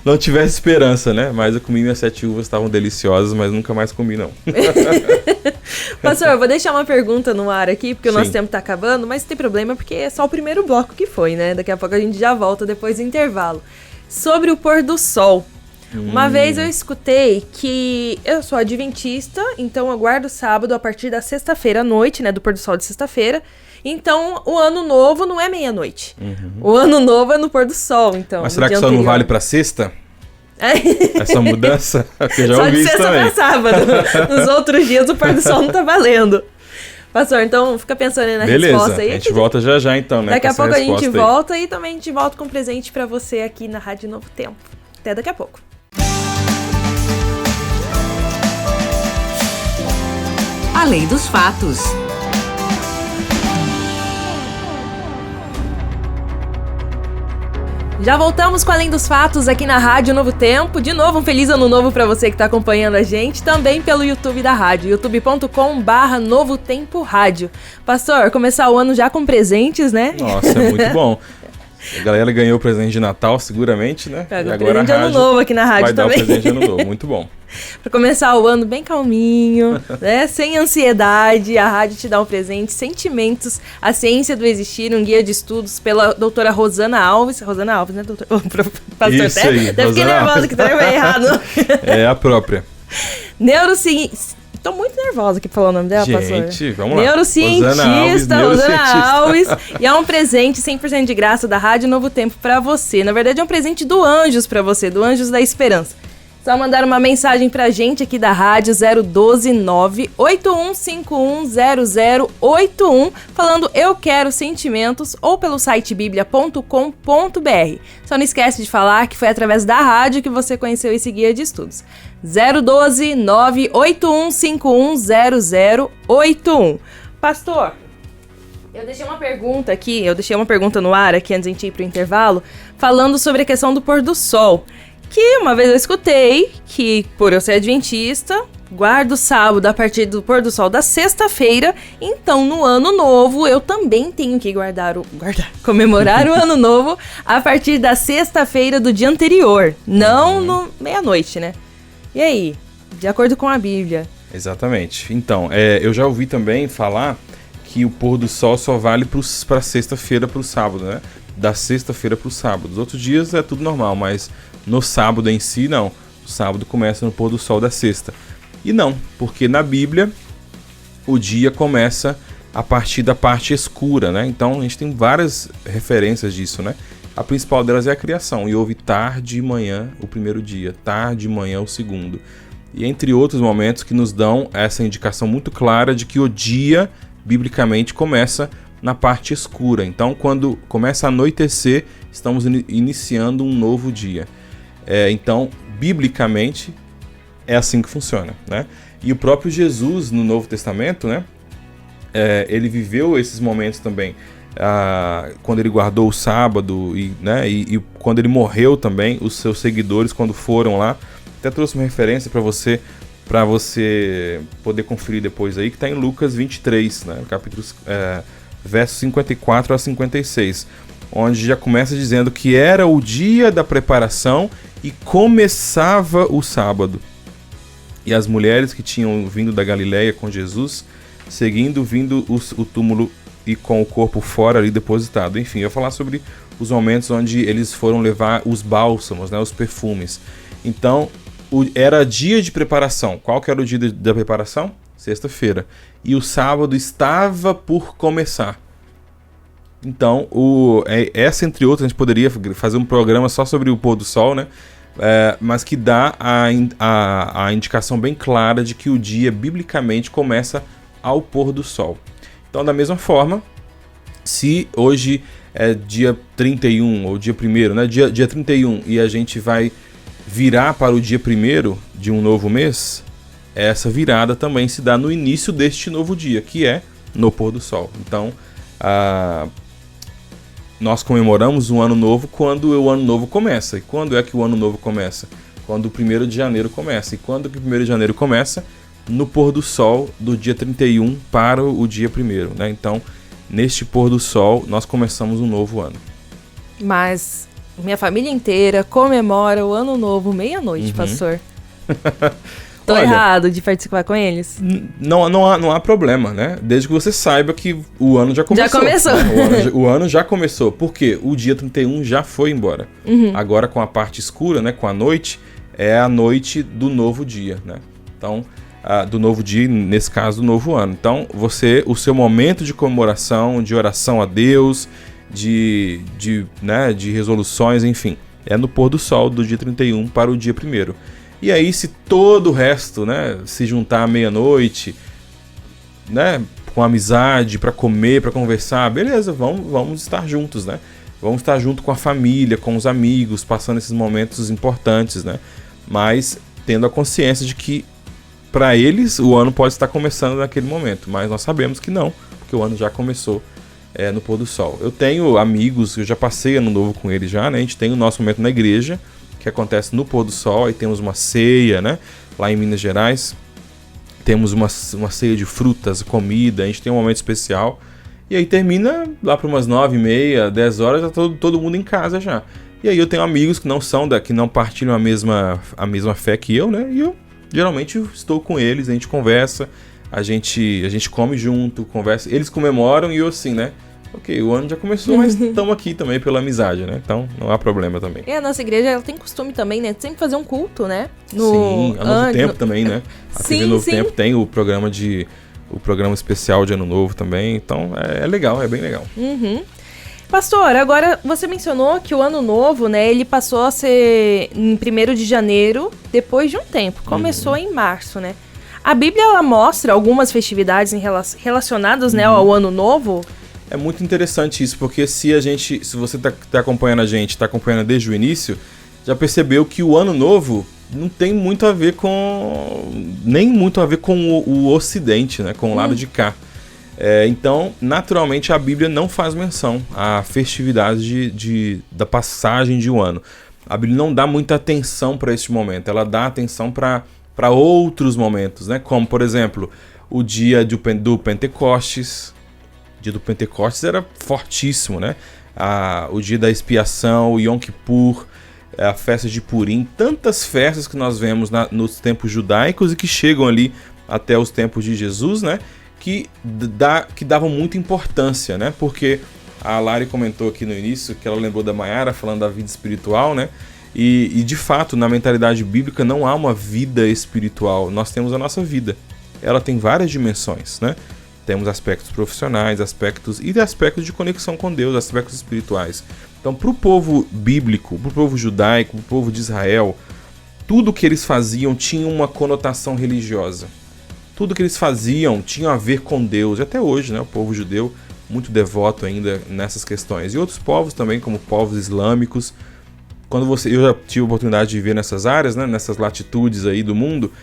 não tivesse esperança, né? Mas eu comi minhas 7 uvas, estavam deliciosas, mas nunca mais comi, não. Pastor, eu vou deixar uma pergunta no ar aqui, porque o nosso Sim. tempo tá acabando, mas não tem problema, porque é só o primeiro bloco que foi, né? Daqui a pouco a gente já volta depois do intervalo. Sobre o pôr do sol. Uma vez eu escutei que eu sou adventista, então eu guardo sábado a partir da sexta-feira à noite, né? Do pôr do sol de sexta-feira. Então, o ano novo não é meia-noite. O ano novo é no pôr do sol, então. Mas será que só não vale pra sexta? Essa mudança? Porque eu já só ouvi de isso sexta também. pra sábado. Nos outros dias o pôr do sol não tá valendo. Pastor, então fica pensando aí na resposta aí. A gente volta já então, né? Daqui a com essa pouco a gente resposta aí. volta e também a gente volta com um presente pra você aqui na Rádio Novo Tempo. Até daqui a pouco. Além dos fatos. Já voltamos com Além dos Fatos aqui na Rádio Novo Tempo. De novo, um feliz ano novo para você que está acompanhando a gente, também pelo YouTube da rádio, youtube.com/Novo Tempo Rádio. Pastor, começar o ano já com presentes, né? Nossa, é muito bom. A galera ganhou o presente de Natal, seguramente, né? Pega o presente de ano novo aqui na rádio vai também. dar o presente de ano novo, muito bom. Para começar o ano bem calminho, né? Sem ansiedade, a rádio te dá um presente, Sentimentos, a ciência do existir, um guia de estudos pela doutora Rosana Alves. Rosana Alves, né, doutor? Pastor, Isso aí, deve ficar nervosa que tá errado. É a própria. Neurociência. Tô muito nervosa aqui pra falar o nome dela, pastor. Gente, vamos lá. Neurocientista, Rosana Alves. E é um presente 100% de graça da Rádio Novo Tempo pra você. Na verdade, é um presente do Anjos pra você, do Anjos da Esperança. Só mandar uma mensagem pra gente aqui da rádio 012-981510081 falando eu quero sentimentos ou pelo site biblia.com.br. Só não esquece de falar que foi através da rádio que você conheceu esse guia de estudos. 012-981510081. Pastor, eu deixei uma pergunta aqui, no ar aqui antes de a gente ir pro intervalo, falando sobre a questão do pôr do sol. Que uma vez eu escutei que, por eu ser adventista, guardo o sábado a partir do pôr do sol da sexta-feira, então no ano novo eu também tenho que comemorar o ano novo a partir da sexta-feira do dia anterior, não no meia-noite, né? E aí, de acordo com a Bíblia? Exatamente. Então, eu já ouvi também falar que o pôr do sol só vale para sexta-feira, para o sábado, né? Da sexta-feira para o sábado. Os outros dias é tudo normal, mas no sábado em si, não. O sábado começa no pôr do sol da sexta. E não, porque na Bíblia o dia começa a partir da parte escura, né? Então a gente tem várias referências disso, né? A principal delas é a criação. E houve tarde e manhã o primeiro dia, tarde e manhã o segundo. E entre outros momentos que nos dão essa indicação muito clara de que o dia, biblicamente, começa na parte escura. Então, quando começa a anoitecer, estamos iniciando um novo dia. Então, biblicamente, é assim que funciona, né? E o próprio Jesus, no Novo Testamento, né? Ele viveu esses momentos também. Quando ele guardou o sábado e quando ele morreu também, os seus seguidores, quando foram lá, até trouxe uma referência para você poder conferir depois aí, que está em Lucas 23, né? Capítulo versos 54 a 56, onde já começa dizendo que era o dia da preparação e começava o sábado. E as mulheres que tinham vindo da Galileia com Jesus, vindo o túmulo e com o corpo fora ali depositado. Enfim, eu vou falar sobre os momentos onde eles foram levar os bálsamos, né, os perfumes. Então, era dia de preparação. Qual que era o dia da preparação? Sexta-feira. E o sábado estava por começar. Então, essa entre outras, a gente poderia fazer um programa só sobre o pôr do sol, né? Mas que dá a indicação bem clara de que o dia, biblicamente, começa ao pôr do sol. Então, da mesma forma, se hoje é dia 31, ou dia 1º, né? Dia 31, e a gente vai virar para o dia 1º de um novo mês, essa virada também se dá no início deste novo dia, que é no pôr do sol. Então, nós comemoramos um ano novo quando o ano novo começa. E quando é que o ano novo começa? Quando o 1º de janeiro começa. E quando que o 1º de janeiro começa? No pôr do sol do dia 31 para o dia 1º, né? Então, neste pôr do sol, nós começamos um novo ano. Mas minha família inteira comemora o Ano Novo meia-noite, pastor. Tô errado de participar com eles? Não há problema, né? Desde que você saiba que o ano já começou. Já começou. Né? O ano já começou. Por quê? O dia 31 já foi embora. Agora com a parte escura, né? Com a noite, é a noite do novo dia, né? Então, do novo dia, nesse caso, do novo ano. Então, o seu momento de comemoração, de oração a Deus, de resoluções, enfim, é no pôr do sol do dia 31 para o dia 1º. E aí, se todo o resto, né, se juntar à meia-noite, né, com amizade, para comer, para conversar, beleza, vamos estar juntos, né? Vamos estar junto com a família, com os amigos, passando esses momentos importantes, né? Mas tendo a consciência de que, para eles, o ano pode estar começando naquele momento, mas nós sabemos que não, porque o ano já começou no pôr do sol. Eu tenho amigos, eu já passei ano novo com eles já, né? A gente tem o nosso momento na igreja, que acontece no pôr do sol, e temos uma ceia, né? Lá em Minas Gerais, temos uma ceia de frutas, comida, a gente tem um momento especial, e aí termina lá para umas 9h30, 10 horas, já todo mundo em casa já. E aí eu tenho amigos que que não partilham a mesma fé que eu, né? E eu geralmente estou com eles, a gente conversa, a gente come junto, conversa, eles comemoram e eu assim, né? Ok, o ano já começou, mas estamos aqui também pela amizade, né? Então não há problema também. A nossa igreja ela tem costume também, né? Sempre fazer um culto, né? Sim, a Novo Tempo também, né? A TV Novo Tempo tem o programa especial de Ano Novo também. Então é legal, é bem legal. Pastor, agora você mencionou que o Ano Novo, né? Ele passou a ser em 1º de janeiro, depois de um tempo. Começou em março, né? A Bíblia ela mostra algumas festividades relacionadas, né, ao Ano Novo. É muito interessante isso, porque se você tá acompanhando a gente, está acompanhando desde o início, já percebeu que o Ano Novo não tem muito a ver nem muito a ver com o Ocidente, né, com o lado de cá. Então, naturalmente, a Bíblia não faz menção à festividade da passagem de um ano. A Bíblia não dá muita atenção para este momento, ela dá atenção para outros momentos, né, como, por exemplo, o dia do Pentecostes. O dia do Pentecostes era fortíssimo, né? O dia da expiação, o Yom Kippur, a festa de Purim, tantas festas que nós vemos nos tempos judaicos e que chegam ali até os tempos de Jesus, né? Que davam muita importância, né? Porque a Lari comentou aqui no início que ela lembrou da Mayara falando da vida espiritual, né? E de fato, na mentalidade bíblica não há uma vida espiritual, nós temos a nossa vida. Ela tem várias dimensões, né? Temos aspectos profissionais, aspectos de conexão com Deus, aspectos espirituais. Então, para o povo bíblico, para o povo judaico, para o povo de Israel, tudo que eles faziam tinha uma conotação religiosa. Tudo que eles faziam tinha a ver com Deus. E até hoje, né, o povo judeu, muito devoto ainda nessas questões. E outros povos também, como povos islâmicos. Eu já tive a oportunidade de ver nessas áreas, né, nessas latitudes aí do mundo,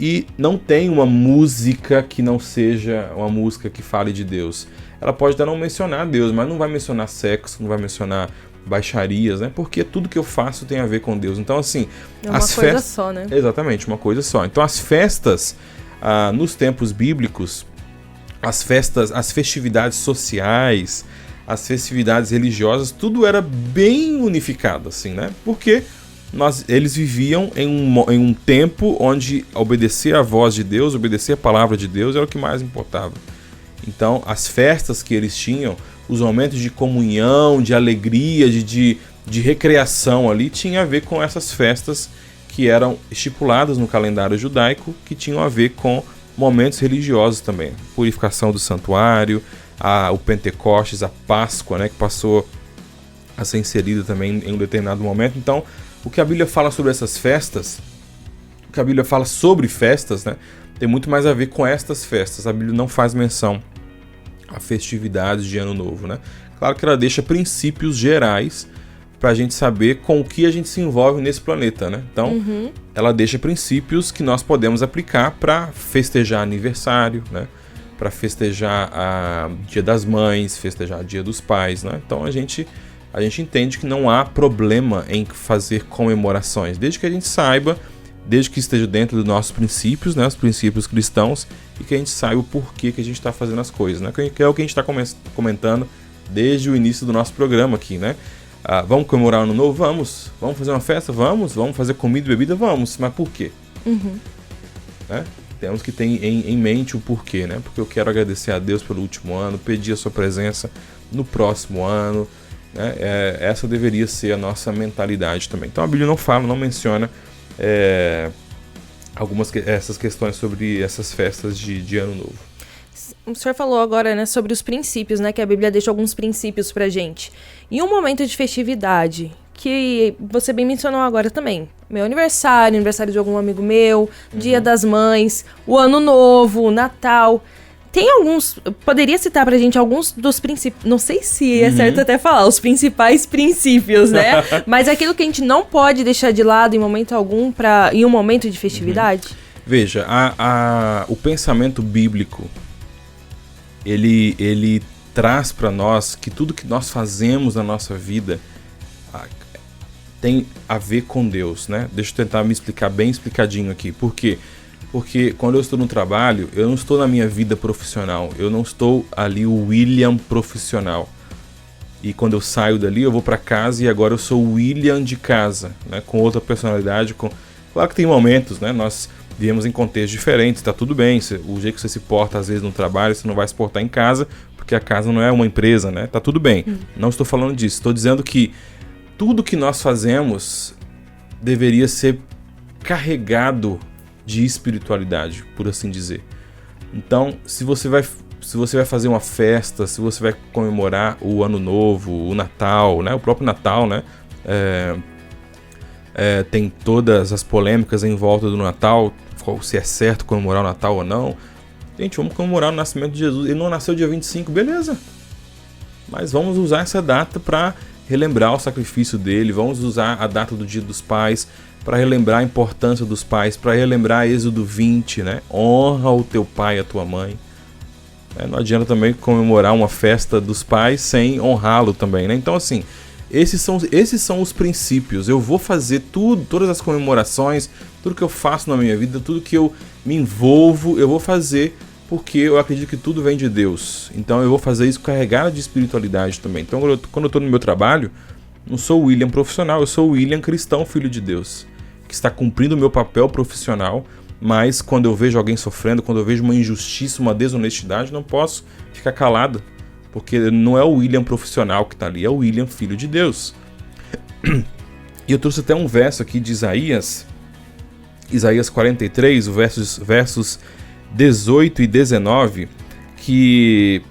e não tem uma música que não seja uma música que fale de Deus. Ela pode até não mencionar Deus, mas não vai mencionar sexo, não vai mencionar baixarias, né? Porque tudo que eu faço tem a ver com Deus. Então, assim... É uma coisa só, né? Exatamente, uma coisa só. Então, as festas, nos tempos bíblicos, as festividades sociais, as festividades religiosas, tudo era bem unificado, assim, né? Porque... eles viviam em um tempo onde obedecer à voz de Deus, obedecer à palavra de Deus era o que mais importava. Então, as festas que eles tinham, os momentos de comunhão, de alegria, de recreação ali, tinha a ver com essas festas que eram estipuladas no calendário judaico, que tinham a ver com momentos religiosos também. Purificação do santuário, o Pentecostes, a Páscoa, né, que passou a ser inserida também em um determinado momento. Então, o que a Bíblia fala sobre essas festas, o que a Bíblia fala sobre festas, né, tem muito mais a ver com estas festas. A Bíblia não faz menção a festividades de Ano Novo, né? Claro que ela deixa princípios gerais para a gente saber com o que a gente se envolve nesse planeta, né? Então, ela deixa princípios que nós podemos aplicar para festejar aniversário, né? Para festejar Dia das Mães, festejar Dia dos Pais, né? Então, a gente entende que não há problema em fazer comemorações, desde que a gente saiba, desde que esteja dentro dos nossos princípios, né, os princípios cristãos, e que a gente saiba o porquê que a gente está fazendo as coisas, né, que é o que a gente está comentando desde o início do nosso programa aqui, né. Vamos comemorar o Ano Novo? Vamos. Vamos fazer uma festa? Vamos. Vamos fazer comida e bebida? Vamos. Mas por quê? Né? Temos que ter em mente o porquê, né? Porque eu quero agradecer a Deus pelo último ano, pedir a sua presença no próximo ano, né? Essa deveria ser a nossa mentalidade também. Então a Bíblia não menciona essas questões sobre essas festas de Ano Novo. O senhor falou agora, né, sobre os princípios, né, que a Bíblia deixa alguns princípios pra gente. Em um momento de festividade, que você bem mencionou agora também, meu aniversário de algum amigo meu, Dia das Mães, o Ano Novo, o Natal, tem alguns, poderia citar pra gente alguns dos princípios, não sei se é certo até falar, os principais princípios, né, mas aquilo que a gente não pode deixar de lado em momento algum em um momento de festividade? Veja, o pensamento bíblico, ele traz para nós que tudo que nós fazemos na nossa vida tem a ver com Deus, né? Deixa eu tentar me explicar bem explicadinho aqui. Por quê? Porque quando eu estou no trabalho, eu não estou na minha vida profissional, eu não estou ali o William profissional. E quando eu saio dali, eu vou para casa e agora eu sou o William de casa, né? Com outra personalidade. Claro que tem momentos, né? Nós vivemos em contextos diferentes, tá tudo bem. O jeito que você se porta às vezes no trabalho, você não vai se portar em casa, porque a casa não é uma empresa, né? Tá tudo bem. Não estou falando disso. Estou dizendo que tudo que nós fazemos deveria ser carregado de espiritualidade, por assim dizer. Então, se você vai fazer uma festa, se você vai comemorar o Ano Novo, o Natal, né? O próprio Natal, né? Tem todas as polêmicas em volta do Natal, se é certo comemorar o Natal ou não. Gente, vamos comemorar o nascimento de Jesus. Ele não nasceu dia 25, beleza. Mas vamos usar essa data para relembrar o sacrifício dele, vamos usar a data do Dia dos Pais para relembrar a importância dos pais, para relembrar Êxodo 20, né? Honra o teu pai e a tua mãe. Não adianta também comemorar uma festa dos pais sem honrá-lo também, né? Então, assim, esses são os princípios. Eu vou fazer todas as comemorações, tudo que eu faço na minha vida, tudo que eu me envolvo, eu vou fazer porque eu acredito que tudo vem de Deus. Então eu vou fazer isso carregado de espiritualidade também. Então quando eu estou no meu trabalho, não sou o William profissional, eu sou o William cristão, filho de Deus, que está cumprindo o meu papel profissional, mas quando eu vejo alguém sofrendo, quando eu vejo uma injustiça, uma desonestidade, não posso ficar calado. Porque não é o William profissional que está ali, é o William filho de Deus. E eu trouxe até um verso aqui de Isaías 43, versos 18 e 19, que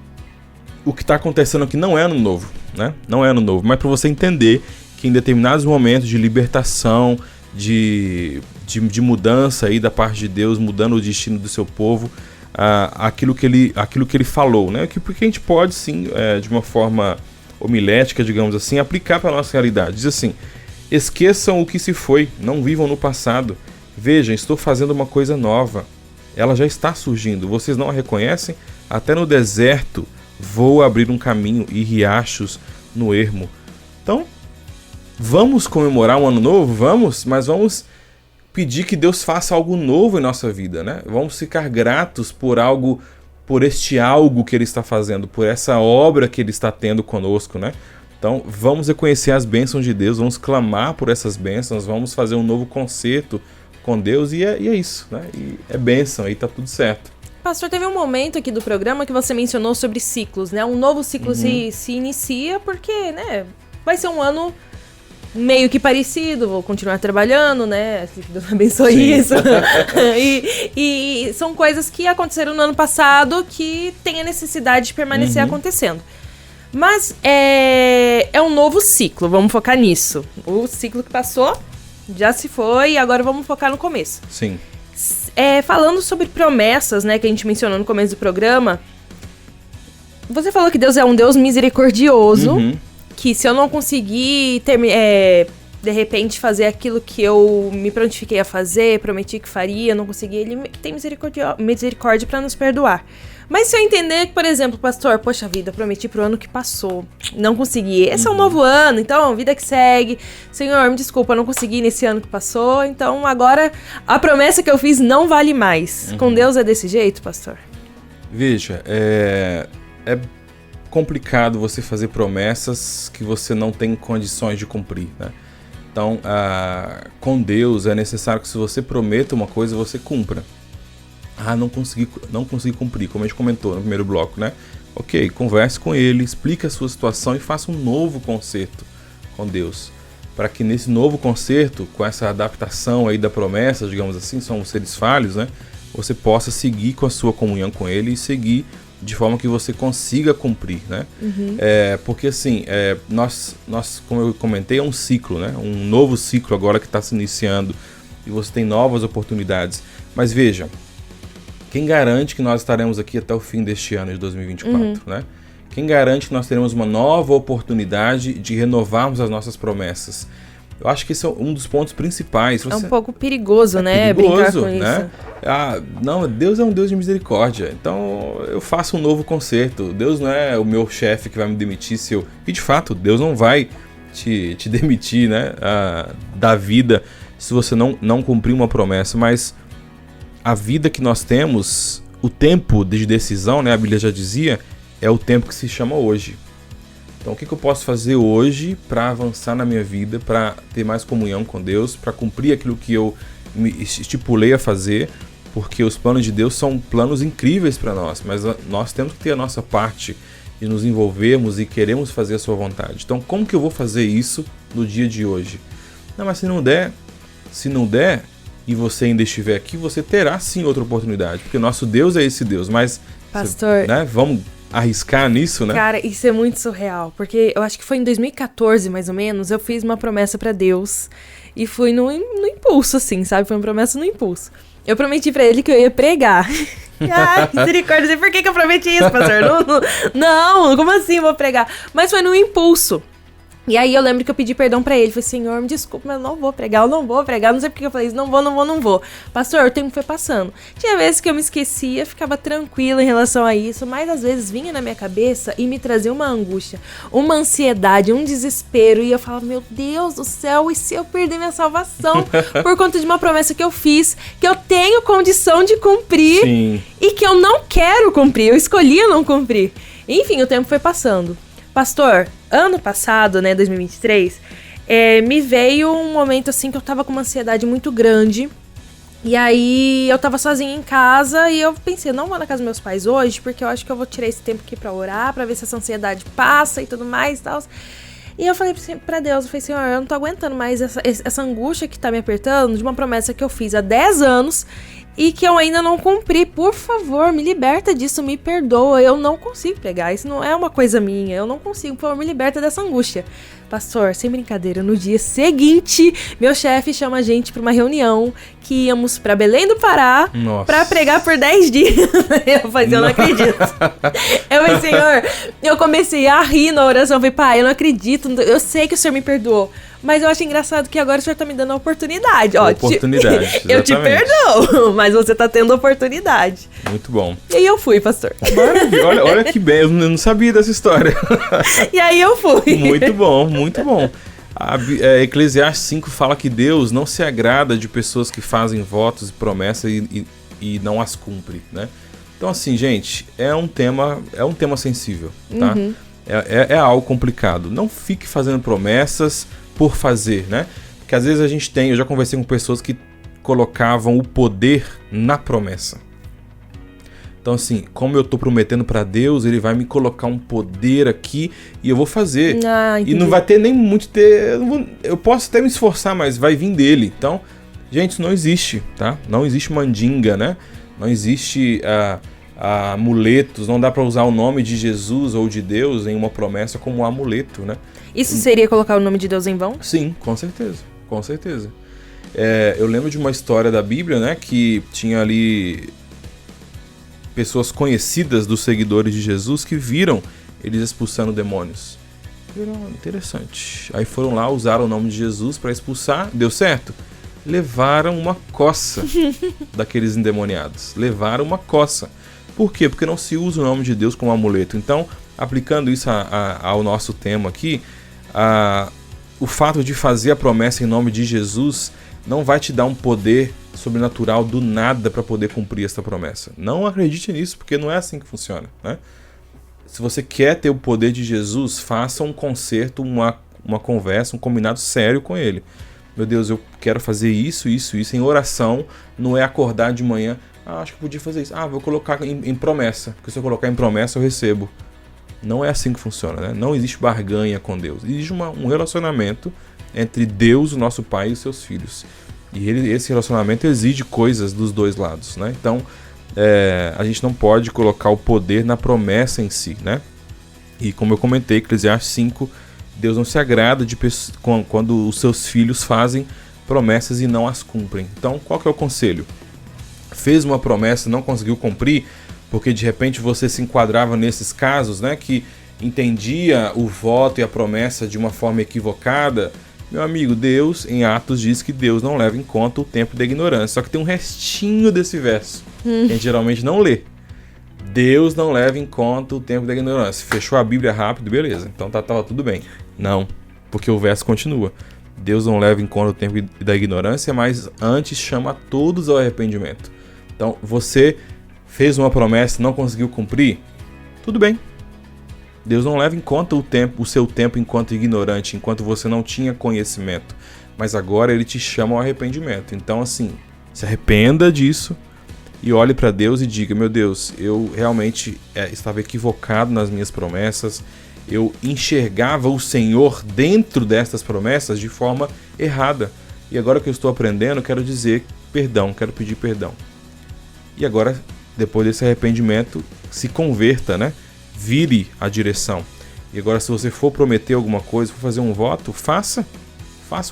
o que está acontecendo aqui não é Ano Novo, né? Não é Ano Novo, mas para você entender que em determinados momentos de libertação, de mudança aí da parte de Deus, mudando o destino do seu povo, aquilo que ele falou, né? Porque a gente pode sim, de uma forma homilética, digamos assim, aplicar para a nossa realidade. Diz assim: esqueçam o que se foi, não vivam no passado. Vejam, estou fazendo uma coisa nova. Ela já está surgindo, vocês não a reconhecem? Até no deserto vou abrir um caminho e riachos no ermo. Então, vamos comemorar um ano novo? Vamos, mas vamos pedir que Deus faça algo novo em nossa vida, né? Vamos ficar gratos por este algo que Ele está fazendo, por essa obra que Ele está tendo conosco, né? Então, vamos reconhecer as bênçãos de Deus, vamos clamar por essas bênçãos, vamos fazer um novo concerto com Deus e é isso, né? E é bênção, aí tá tudo certo. Pastor, teve um momento aqui do programa que você mencionou sobre ciclos, né? Um novo ciclo se inicia porque, né, vai ser um ano meio que parecido, vou continuar trabalhando, né? Que Deus abençoe isso. e são coisas que aconteceram no ano passado que tem a necessidade de permanecer acontecendo. Mas é um novo ciclo, vamos focar nisso. O ciclo que passou já se foi e agora vamos focar no começo. Sim. Falando sobre promessas, né, que a gente mencionou no começo do programa, você falou que Deus é um Deus misericordioso, que se eu não conseguir de repente fazer aquilo que eu me prontifiquei a fazer, prometi que faria, não consegui, Ele tem misericórdia para nos perdoar. Mas se eu entender que, por exemplo, pastor, poxa vida, prometi pro ano que passou, não consegui, esse é um novo ano, então, vida que segue, Senhor, me desculpa, não consegui nesse ano que passou, então agora a promessa que eu fiz não vale mais. Com Deus é desse jeito, pastor? Veja, complicado você fazer promessas que você não tem condições de cumprir, né? Então, com Deus é necessário que se você prometa uma coisa, você cumpra. Não consegui cumprir, como a gente comentou no primeiro bloco, né? Ok, converse com ele, explique a sua situação e faça um novo concerto com Deus. Para que nesse novo concerto, com essa adaptação aí da promessa, digamos assim, somos seres falhos, né? Você possa seguir com a sua comunhão com ele e seguir de forma que você consiga cumprir, né? Porque assim, nós, como eu comentei, é um ciclo, né? Um novo ciclo agora que está se iniciando e você tem novas oportunidades. Mas veja, quem garante que nós estaremos aqui até o fim deste ano de 2024, né? Quem garante que nós teremos uma nova oportunidade de renovarmos as nossas promessas? Eu acho que esse é um dos pontos principais. É um pouco perigoso, né? Brincar com né? Isso. Não, Deus é um Deus de misericórdia. Então eu faço um novo concerto. Deus não é o meu chefe que vai me demitir se eu... E de fato, Deus não vai te demitir, né? Da vida se você não cumprir uma promessa. Mas a vida que nós temos, o tempo de decisão, né? A Bíblia já dizia, é o tempo que se chama hoje. Então, o que eu posso fazer hoje para avançar na minha vida, para ter mais comunhão com Deus, para cumprir aquilo que eu me estipulei a fazer, porque os planos de Deus são planos incríveis para nós, mas nós temos que ter a nossa parte e nos envolvermos e queremos fazer a sua vontade. Então, como que eu vou fazer isso no dia de hoje? Não, mas se não der e você ainda estiver aqui, você terá sim outra oportunidade, porque o nosso Deus é esse Deus, mas... Pastor... né, vamos arriscar nisso, né? Cara, isso é muito surreal, porque eu acho que foi em 2014, mais ou menos, eu fiz uma promessa pra Deus e fui no impulso, assim, sabe? Foi uma promessa no impulso. Eu prometi pra ele que eu ia pregar. Ai, misericórdia, por que eu prometi isso, pastor? Não, como assim eu vou pregar? Mas foi no impulso. E aí eu lembro que eu pedi perdão pra ele. Falei, Senhor, me desculpa, mas eu não vou pregar. Não sei porque eu falei isso, não vou. Pastor, o tempo foi passando. Tinha vezes que eu me esquecia, ficava tranquila em relação a isso, mas às vezes vinha na minha cabeça e me trazia uma angústia, uma ansiedade, um desespero. E eu falava, meu Deus do céu, e se eu perder minha salvação por conta de uma promessa que eu fiz, que eu tenho condição de cumprir. Sim. E que eu não quero cumprir, eu escolhi não cumprir. Enfim, o tempo foi passando. Pastor, ano passado, né, 2023, me veio um momento assim que eu tava com uma ansiedade muito grande. E aí eu tava sozinha em casa e eu pensei, não vou na casa dos meus pais hoje, porque eu acho que eu vou tirar esse tempo aqui pra orar, pra ver se essa ansiedade passa e tudo mais e tal. E eu falei pra Deus, eu falei, Senhor, eu não tô aguentando mais essa angústia que tá me apertando de uma promessa que eu fiz há 10 anos e que eu ainda não cumpri. Por favor, me liberta disso, me perdoa. Eu não consigo pregar, isso não é uma coisa minha. Eu não consigo, por favor, me liberta dessa angústia. Pastor, sem brincadeira, no dia seguinte, meu chefe chama a gente pra uma reunião que íamos pra Belém do Pará. Nossa. Pra pregar por 10 dias. Eu falei, eu não acredito. Eu falei, Senhor, eu comecei a rir na oração. Eu falei, pai, eu não acredito, eu sei que o Senhor me perdoou. Mas eu acho engraçado que agora o Senhor tá me dando a oportunidade. Ó, oportunidade, eu te perdoo, mas você tá tendo oportunidade. Muito bom. E aí eu fui, pastor. Maravilha, olha que bem, eu não sabia dessa história. E aí eu fui. Muito bom, muito bom. Eclesiastes 5 fala que Deus não se agrada de pessoas que fazem votos e promessas e não as cumpre, né? Então assim, gente, é um tema sensível, tá? Uhum. É algo complicado. Não fique fazendo promessas por fazer, né? Porque às vezes eu já conversei com pessoas que colocavam o poder na promessa. Então assim, como eu tô prometendo para Deus, ele vai me colocar um poder aqui e eu vou fazer. E não vai ter nem muito eu posso até me esforçar, mas vai vir dele. Então, gente, isso não existe, tá? Não existe mandinga, né? Não existe amuletos, não dá para usar o nome de Jesus ou de Deus em uma promessa como um amuleto, né? Isso seria colocar o nome de Deus em vão? Sim, com certeza, com certeza. Eu lembro de uma história da Bíblia, né, que tinha ali pessoas conhecidas dos seguidores de Jesus que viram eles expulsando demônios. Viram, interessante. Aí foram lá, usaram o nome de Jesus para expulsar, deu certo? Levaram uma coça daqueles endemoniados. Levaram uma coça. Por quê? Porque não se usa o nome de Deus como amuleto. Então, aplicando isso ao nosso tema aqui, o fato de fazer a promessa em nome de Jesus não vai te dar um poder sobrenatural do nada para poder cumprir essa promessa. Não acredite nisso, porque não é assim que funciona, né? se você quer ter o poder de Jesus, faça um concerto, uma conversa, um combinado sério com ele. Meu Deus, eu quero fazer isso, em oração. Não é acordar de manhã, acho que eu podia fazer isso. Vou colocar em promessa, porque se eu colocar em promessa eu recebo. Não é assim que funciona, né? Não existe barganha com Deus. Existe um relacionamento entre Deus, o nosso Pai, e os seus filhos. E esse relacionamento exige coisas dos dois lados, né? Então, a gente não pode colocar o poder na promessa em si, né? E como eu comentei, Eclesiastes 5, Deus não se agrada quando os seus filhos fazem promessas e não as cumprem. Então, qual que é o conselho? Fez uma promessa e não conseguiu cumprir, porque de repente você se enquadrava nesses casos, né, que entendia o voto e a promessa de uma forma equivocada. Meu amigo, Deus, em Atos, diz que Deus não leva em conta o tempo da ignorância. Só que tem um restinho desse verso, que a gente geralmente não lê. Deus não leva em conta o tempo da ignorância. Fechou a Bíblia rápido, beleza. Então tava tudo bem. Não, porque o verso continua. Deus não leva em conta o tempo da ignorância, mas antes chama todos ao arrependimento. Então, você fez uma promessa e não conseguiu cumprir? Tudo bem. Deus não leva em conta o seu tempo enquanto ignorante, enquanto você não tinha conhecimento. Mas agora ele te chama ao arrependimento. Então, assim, se arrependa disso e olhe para Deus e diga: meu Deus, eu realmente estava equivocado nas minhas promessas. Eu enxergava o Senhor dentro destas promessas de forma errada. E agora que eu estou aprendendo, quero dizer perdão, quero pedir perdão. E agora, depois desse arrependimento, se converta, né? Vire a direção. E agora, se você for prometer alguma coisa, for fazer um voto, faça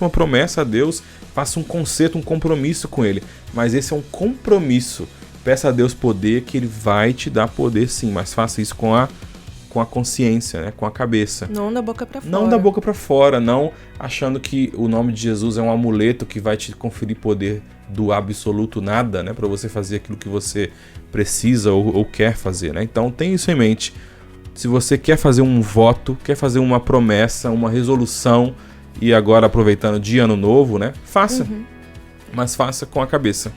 uma promessa a Deus, faça um concerto, um compromisso com Ele. Mas esse é um compromisso. Peça a Deus poder, que Ele vai te dar poder sim, mas faça isso com a consciência, né? Com a cabeça. Não da boca pra fora. Não da boca pra fora, não achando que o nome de Jesus é um amuleto que vai te conferir poder do absoluto nada, né? Para você fazer aquilo que você precisa ou quer fazer, né? Então tem isso em mente. Se você quer fazer um voto, quer fazer uma promessa, uma resolução, e agora aproveitando de ano novo, né? Faça. Mas faça com a cabeça.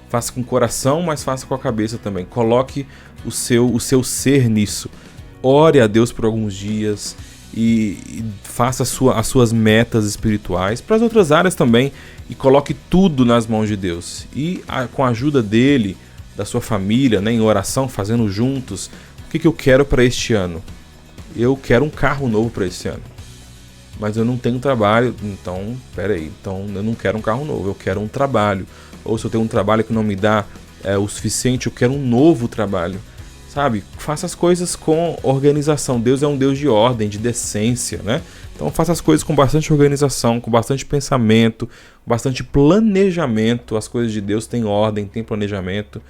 Faça com o coração, mas faça com a cabeça também. Coloque o seu ser nisso. Ore a Deus por alguns dias e faça as suas metas espirituais para as outras áreas também, e coloque tudo nas mãos de Deus. E com a ajuda dele, da sua família, né, em oração, fazendo juntos, o que eu quero para este ano? Eu quero um carro novo para este ano. Mas eu não tenho trabalho, então, então eu não quero um carro novo, eu quero um trabalho. Ou se eu tenho um trabalho que não me dá o suficiente, eu quero um novo trabalho. Sabe? Faça as coisas com organização. Deus é um Deus de ordem, de decência, né? Então faça as coisas com bastante organização, com bastante pensamento, com bastante planejamento. As coisas de Deus têm ordem, têm planejamento.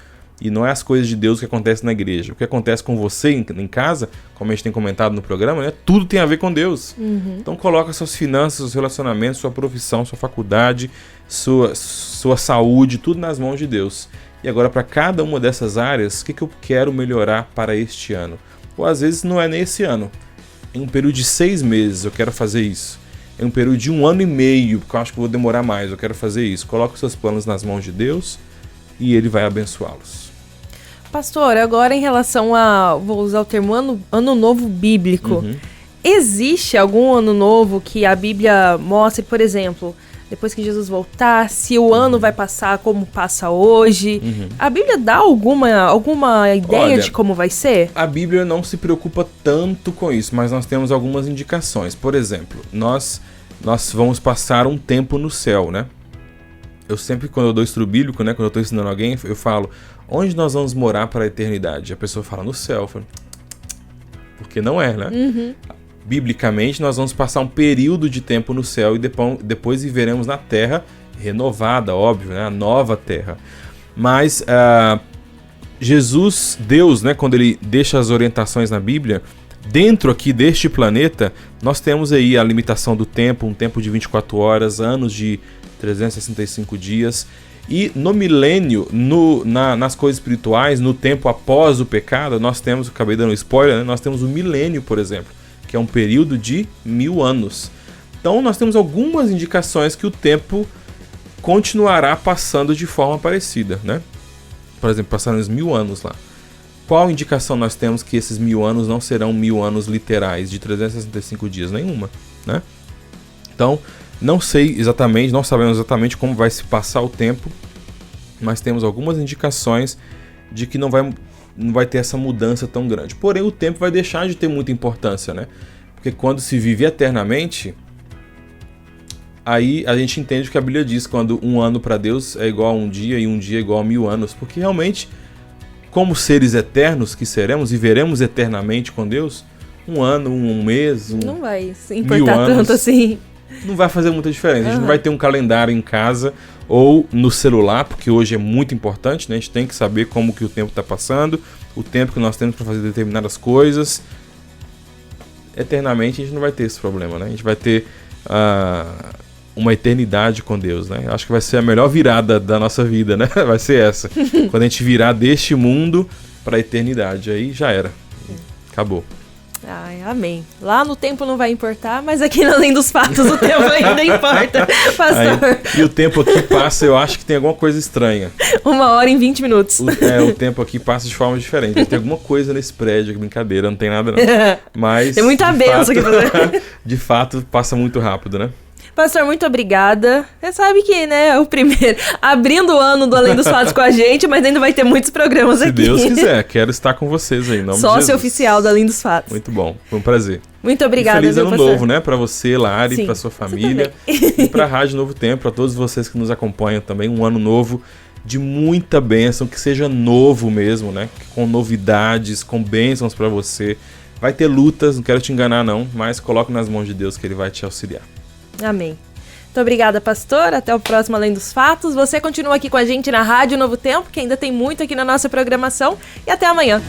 E não é as coisas de Deus que acontecem na igreja. O que acontece com você em casa, como a gente tem comentado no programa, né? Tudo tem a ver com Deus. Então coloca suas finanças, seus relacionamentos, sua profissão, sua faculdade, sua saúde, tudo nas mãos de Deus. E agora, para cada uma dessas áreas, o que eu quero melhorar para este ano? Ou às vezes não é nesse ano. Em um período de 6 meses eu quero fazer isso. Em um período de 1 ano e meio, porque eu acho que vou demorar mais, eu quero fazer isso. Coloque os seus planos nas mãos de Deus e Ele vai abençoá-los. Pastor, agora em relação vou usar o termo ano novo bíblico. Existe algum ano novo que a Bíblia mostre, por exemplo, depois que Jesus voltar, se o ano vai passar como passa hoje? A Bíblia dá alguma ideia de como vai ser? A Bíblia não se preocupa tanto com isso, mas nós temos algumas indicações. Por exemplo, nós vamos passar um tempo no céu, né? Eu sempre, quando eu dou estudo bíblico, né, quando eu estou ensinando alguém, eu falo: onde nós vamos morar para a eternidade? A pessoa fala: no céu. Eu falo, porque não é, né? Biblicamente, nós vamos passar um período de tempo no céu e depois viveremos na terra renovada, óbvio, né? A nova terra. Mas Jesus, Deus, né, quando ele deixa as orientações na Bíblia, dentro aqui deste planeta, nós temos aí a limitação do tempo, um tempo de 24 horas, anos de 365 dias. E no milênio, nas coisas espirituais, no tempo após o pecado, nós temos, acabei dando spoiler, né? Nós temos o milênio, por exemplo, que é um período de 1000 anos. Então nós temos algumas indicações que o tempo continuará passando de forma parecida, né? Por exemplo, passaram uns 1000 anos lá. qual indicação nós temos que esses 1000 anos não serão 1000 anos literais, de 365 dias? Nenhuma, né? Então, não sabemos exatamente como vai se passar o tempo, mas temos algumas indicações de que não vai ter essa mudança tão grande. Porém, o tempo vai deixar de ter muita importância, né? Porque quando se vive eternamente, aí a gente entende o que a Bíblia diz, quando um ano para Deus é igual a um dia e um dia é igual a 1000 anos. Porque realmente, como seres eternos que seremos e veremos eternamente com Deus, um ano, um mês, não vai se importar tanto assim. Não vai fazer muita diferença. A gente não vai ter um calendário em casa ou no celular, porque hoje é muito importante, né? A gente tem que saber como que o tempo está passando, o tempo que nós temos para fazer determinadas coisas. Eternamente a gente não vai ter esse problema, né? A gente vai ter uma eternidade com Deus, né? Acho que vai ser a melhor virada da nossa vida, né? Vai ser essa. Quando a gente virar deste mundo para a eternidade, aí já era. Acabou. Ai, amém. Lá no tempo não vai importar, mas aqui além dos fatos o tempo ainda importa, pastor. E o tempo aqui passa, eu acho que tem alguma coisa estranha. 1h20. O tempo aqui passa de forma diferente. Tem alguma coisa nesse prédio, brincadeira, não tem nada não. Mas tem muita benção aqui fazer. De fato, passa muito rápido, né? Pastor, muito obrigada. Você sabe que, né, é o primeiro, abrindo o ano do Além dos Fatos com a gente, mas ainda vai ter muitos programas aqui. Se Deus quiser, quero estar com vocês aí, em nome de Jesus. Sócio oficial do Além dos Fatos. Muito bom, foi um prazer. Muito obrigada, e feliz ano pastor. novo, né, pra você, Lari, pra sua família e pra Rádio Novo Tempo, pra todos vocês que nos acompanham também, um ano novo de muita bênção, que seja novo mesmo, né, com novidades, com bênçãos pra você. Vai ter lutas, não quero te enganar não, mas coloque nas mãos de Deus que Ele vai te auxiliar. Amém. Muito obrigada, pastor. Até o próximo Além dos Fatos. Você continua aqui com a gente na Rádio Novo Tempo, que ainda tem muito aqui na nossa programação. E até amanhã.